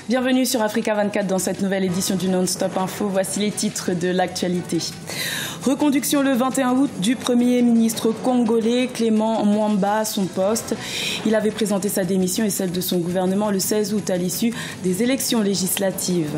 Bienvenue sur Africa 24 dans cette nouvelle édition du Non-Stop Info. Voici les titres de l'actualité. Reconduction le 21 août du Premier ministre congolais Clément Mwamba à son poste. Il avait présenté sa démission et celle de son gouvernement le 16 août à l'issue des élections législatives.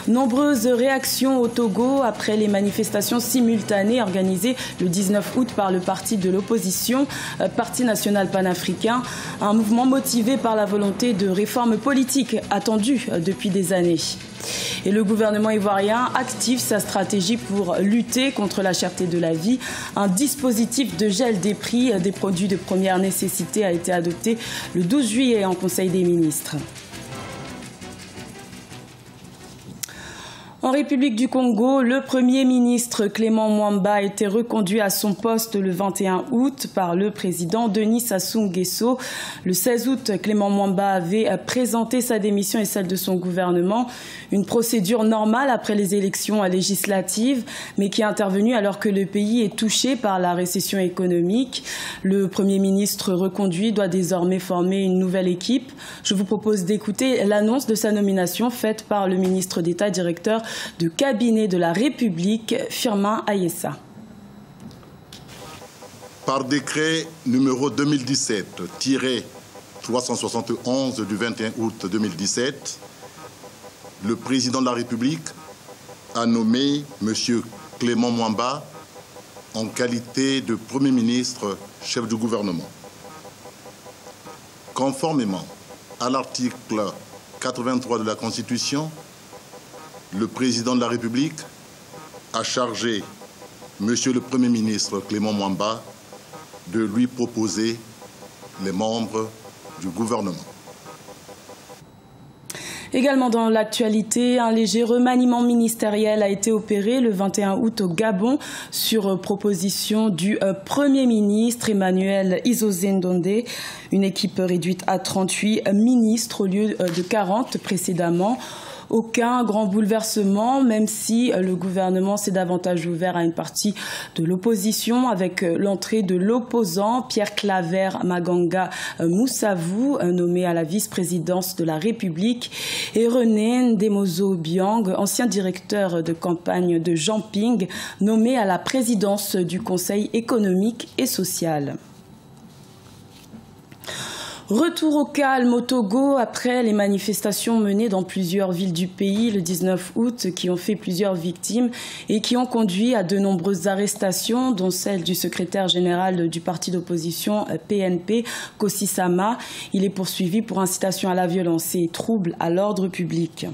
Nombreuses réactions au Togo après les manifestations simultanées organisées le 19 août par le parti de l'opposition, Parti national panafricain, un mouvement motivé par la volonté de réforme politique attendue depuis des années. Et le gouvernement ivoirien active sa stratégie pour lutter contre la cherté de la vie. Un dispositif de gel des prix des produits de première nécessité a été adopté le 12 juillet en Conseil des ministres. En République du Congo, le Premier ministre Clément Mwamba a été reconduit à son poste le 21 août par le président Denis Sassou Nguesso. Le 16 août, Clément Mwamba avait présenté sa démission et celle de son gouvernement. Une procédure normale après les élections législatives, mais qui est intervenue alors que le pays est touché par la récession économique. Le Premier ministre reconduit doit désormais former une nouvelle équipe. Je vous propose d'écouter l'annonce de sa nomination faite par le ministre d'État directeur de cabinet de la République, Firmin Ayessa. Par décret numéro 2017-371 du 21 août 2017, le président de la République a nommé M. Clément Mwamba en qualité de Premier ministre, chef du gouvernement. Conformément à l'article 83 de la Constitution, le président de la République a chargé Monsieur le Premier ministre Clément Mwamba de lui proposer les membres du gouvernement. Également dans l'actualité, un léger remaniement ministériel a été opéré le 21 août au Gabon sur proposition du Premier ministre Emmanuel Issoze Ndondé. Une équipe réduite à 38 ministres au lieu de 40 précédemment. Aucun grand bouleversement, même si le gouvernement s'est davantage ouvert à une partie de l'opposition avec l'entrée de l'opposant Pierre Claver Maganga Moussavou, nommé à la vice-présidence de la République, et René Ndemozo Biang, ancien directeur de campagne de Jean Ping, nommé à la présidence du Conseil économique et social. Retour au calme au Togo après les manifestations menées dans plusieurs villes du pays le 19 août qui ont fait plusieurs victimes et qui ont conduit à de nombreuses arrestations, dont celle du secrétaire général du parti d'opposition PNP, Kossi Sama. Il est poursuivi pour incitation à la violence et trouble à l'ordre public.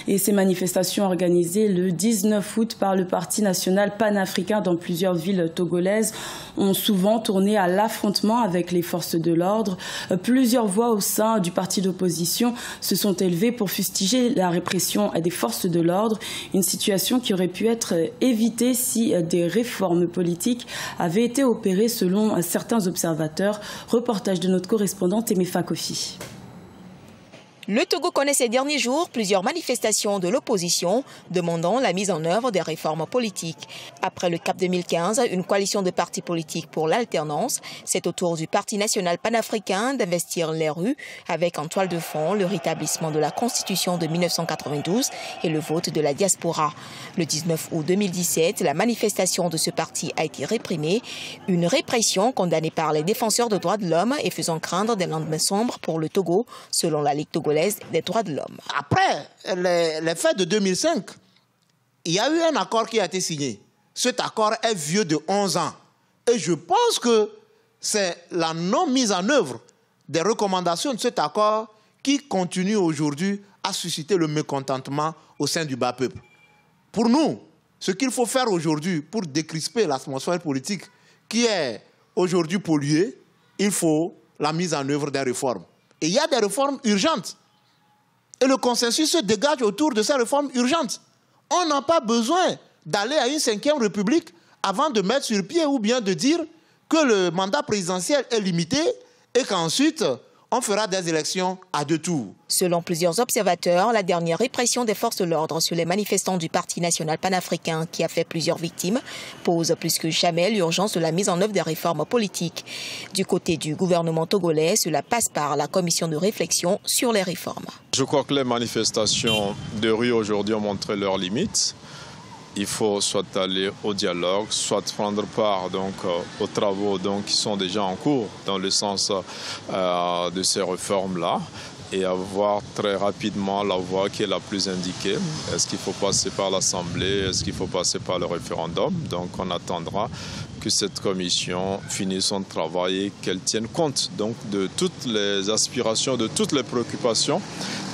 Et ces manifestations organisées le 19 août par le Parti national panafricain dans plusieurs villes togolaises ont souvent tourné à l'affrontement avec les forces de l'ordre. Plusieurs voix au sein du parti d'opposition se sont élevées pour fustiger la répression des forces de l'ordre, une situation qui aurait pu être évitée si des réformes politiques avaient été opérées selon certains observateurs. Reportage de notre correspondante Emefa Kofi. Le Togo connaît ces derniers jours plusieurs manifestations de l'opposition demandant la mise en œuvre des réformes politiques. Après le CAP 2015, une coalition de partis politiques pour l'alternance, c'est au tour du Parti national panafricain d'investir les rues avec en toile de fond le rétablissement de la Constitution de 1992 et le vote de la diaspora. Le 19 août 2017, la manifestation de ce parti a été réprimée, une répression condamnée par les défenseurs des droits de l'homme et faisant craindre des lendemains sombres pour le Togo, selon la Ligue togolaise des droits de l'homme. Après les faits de 2005, il y a eu un accord qui a été signé. Cet accord est vieux de 11 ans. Et je pense que c'est la non-mise en œuvre des recommandations de cet accord qui continue aujourd'hui à susciter le mécontentement au sein du bas peuple. Pour nous, ce qu'il faut faire aujourd'hui pour décrisper l'atmosphère politique qui est aujourd'hui polluée, il faut la mise en œuvre des réformes. Et il y a des réformes urgentes. Et le consensus se dégage autour de ces réformes urgentes. On n'a pas besoin d'aller à une 5e république avant de mettre sur pied ou bien de dire que le mandat présidentiel est limité et qu'ensuite on fera des élections à 2 tours. Selon plusieurs observateurs, la dernière répression des forces de l'ordre sur les manifestants du Parti national panafricain, qui a fait plusieurs victimes, pose plus que jamais l'urgence de la mise en œuvre des réformes politiques. Du côté du gouvernement togolais, cela passe par la commission de réflexion sur les réformes. Je crois que les manifestations de rue aujourd'hui ont montré leurs limites. Il faut soit aller au dialogue, soit prendre part aux travaux qui sont déjà en cours dans le sens de ces réformes-là et avoir très rapidement la voie qui est la plus indiquée. Est-ce qu'il faut passer par l'Assemblée? Est-ce qu'il faut passer par le référendum? Donc on attendra que cette commission finisse son travail et qu'elle tienne compte de toutes les aspirations, de toutes les préoccupations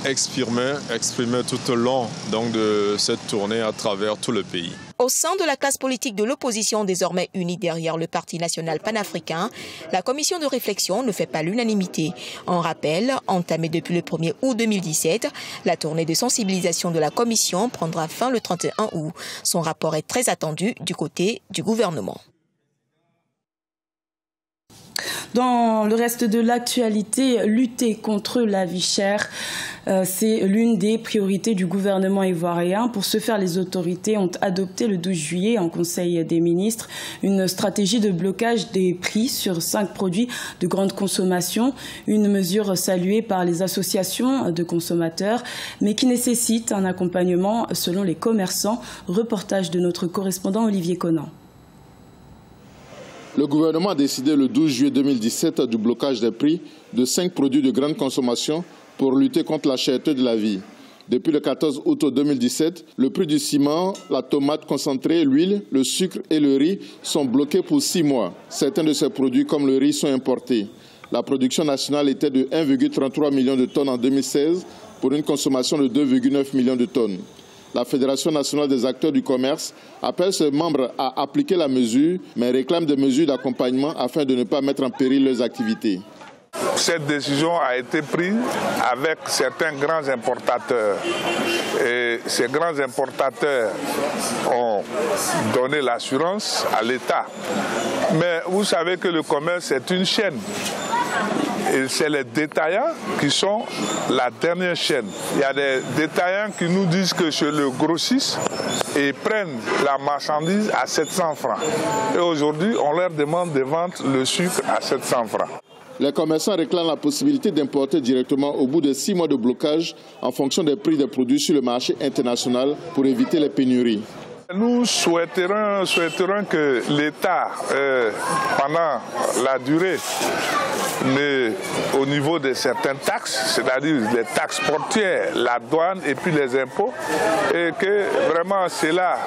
exprimées tout au long de cette tournée à travers tout le pays. Au sein de la classe politique de l'opposition désormais unie derrière le Parti national panafricain, la commission de réflexion ne fait pas l'unanimité. En rappel, entamée depuis le 1er août 2017, la tournée de sensibilisation de la commission prendra fin le 31 août. Son rapport est très attendu du côté du gouvernement. Dans le reste de l'actualité, lutter contre la vie chère, c'est l'une des priorités du gouvernement ivoirien. Pour ce faire, les autorités ont adopté le 12 juillet en Conseil des ministres une stratégie de blocage des prix sur 5 produits de grande consommation, une mesure saluée par les associations de consommateurs, mais qui nécessite un accompagnement selon les commerçants. Reportage de notre correspondant Olivier Conan. Le gouvernement a décidé le 12 juillet 2017 du blocage des prix de 5 produits de grande consommation pour lutter contre la cherté de la vie. Depuis le 14 août 2017, le prix du ciment, la tomate concentrée, l'huile, le sucre et le riz sont bloqués pour 6 mois. Certains de ces produits, comme le riz, sont importés. La production nationale était de 1,33 million de tonnes en 2016 pour une consommation de 2,9 millions de tonnes. La Fédération nationale des acteurs du commerce appelle ses membres à appliquer la mesure, mais réclame des mesures d'accompagnement afin de ne pas mettre en péril leurs activités. Cette décision a été prise avec certains grands importateurs. Et ces grands importateurs ont donné l'assurance à l'État. Mais vous savez que le commerce est une chaîne. Et c'est les détaillants qui sont la dernière chaîne. Il y a des détaillants qui nous disent que chez le grossiste, ils prennent la marchandise à 700 francs. Et aujourd'hui, on leur demande de vendre le sucre à 700 francs. Les commerçants réclament la possibilité d'importer directement au bout de 6 mois de blocage en fonction des prix des produits sur le marché international pour éviter les pénuries. Nous souhaiterons que l'État, pendant la durée, au niveau de certaines taxes, c'est-à-dire les taxes portuaires, la douane et puis les impôts, et que vraiment c'est là,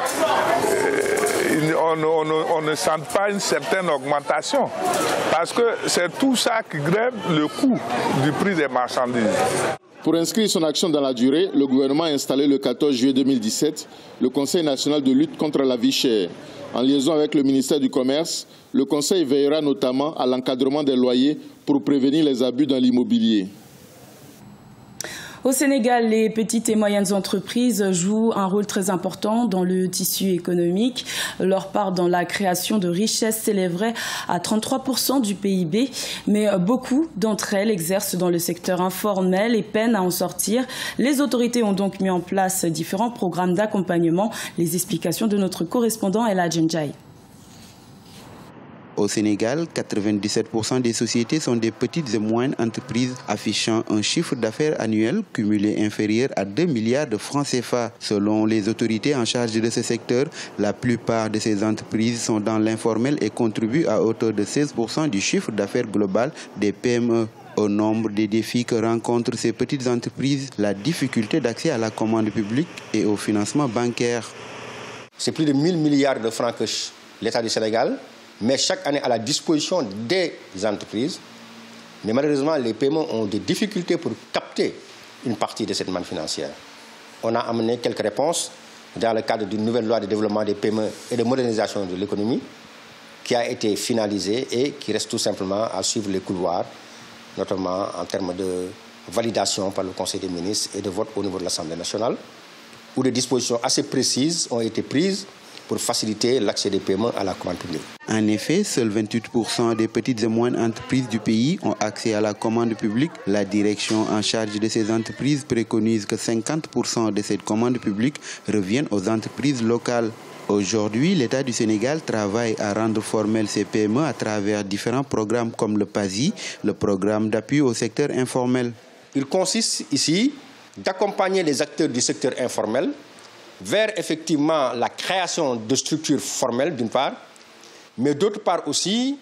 on ne sente pas une certaine augmentation, parce que c'est tout ça qui grève le coût du prix des marchandises. Pour inscrire son action dans la durée, le gouvernement a installé le 14 juillet 2017 le Conseil national de lutte contre la vie chère. En liaison avec le ministère du Commerce, le Conseil veillera notamment à l'encadrement des loyers pour prévenir les abus dans l'immobilier. Au Sénégal, les petites et moyennes entreprises jouent un rôle très important dans le tissu économique. Leur part dans la création de richesses s'élèverait à 33% du PIB, mais beaucoup d'entre elles exercent dans le secteur informel et peinent à en sortir. Les autorités ont donc mis en place différents programmes d'accompagnement. Les explications de notre correspondant Ella Djenjaï. Au Sénégal, 97% des sociétés sont des petites et moyennes entreprises affichant un chiffre d'affaires annuel cumulé inférieur à 2 milliards de francs CFA. Selon les autorités en charge de ce secteur, la plupart de ces entreprises sont dans l'informel et contribuent à hauteur de 16% du chiffre d'affaires global des PME. Au nombre des défis que rencontrent ces petites entreprises, la difficulté d'accès à la commande publique et au financement bancaire. C'est plus de 1000 milliards de francs que l'État du Sénégal met chaque année à la disposition des entreprises. Mais malheureusement, les PME ont des difficultés pour capter une partie de cette manne financière. On a amené quelques réponses dans le cadre d'une nouvelle loi de développement des PME et de modernisation de l'économie qui a été finalisée et qui reste tout simplement à suivre les couloirs, notamment en termes de validation par le Conseil des ministres et de vote au niveau de l'Assemblée nationale, où des dispositions assez précises ont été prises pour faciliter l'accès des paiements à la commande publique. En effet, seuls 28% des petites et moyennes entreprises du pays ont accès à la commande publique. La direction en charge de ces entreprises préconise que 50% de cette commande publique reviennent aux entreprises locales. Aujourd'hui, l'État du Sénégal travaille à rendre formels ces PME à travers différents programmes comme le PASI, le programme d'appui au secteur informel. Il consiste ici d'accompagner les acteurs du secteur informel vers effectivement la création de structures formelles d'une part, mais d'autre part aussi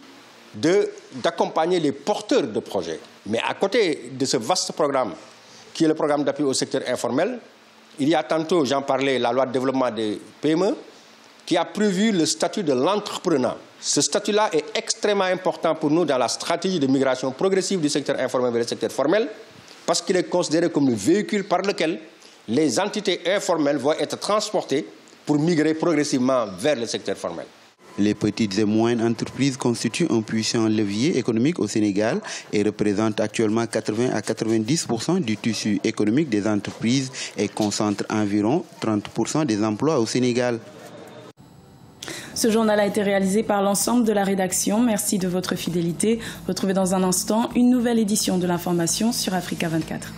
d'accompagner les porteurs de projets. Mais à côté de ce vaste programme qui est le programme d'appui au secteur informel, il y a tantôt, j'en parlais, la loi de développement des PME qui a prévu le statut de l'entrepreneur. Ce statut-là est extrêmement important pour nous dans la stratégie de migration progressive du secteur informel vers le secteur formel parce qu'il est considéré comme le véhicule par lequel les entités informelles vont être transportées pour migrer progressivement vers le secteur formel. Les petites et moyennes entreprises constituent un puissant levier économique au Sénégal et représentent actuellement 80 à 90% du tissu économique des entreprises et concentrent environ 30% des emplois au Sénégal. Ce journal a été réalisé par l'ensemble de la rédaction. Merci de votre fidélité. Retrouvez dans un instant une nouvelle édition de l'information sur Africa 24.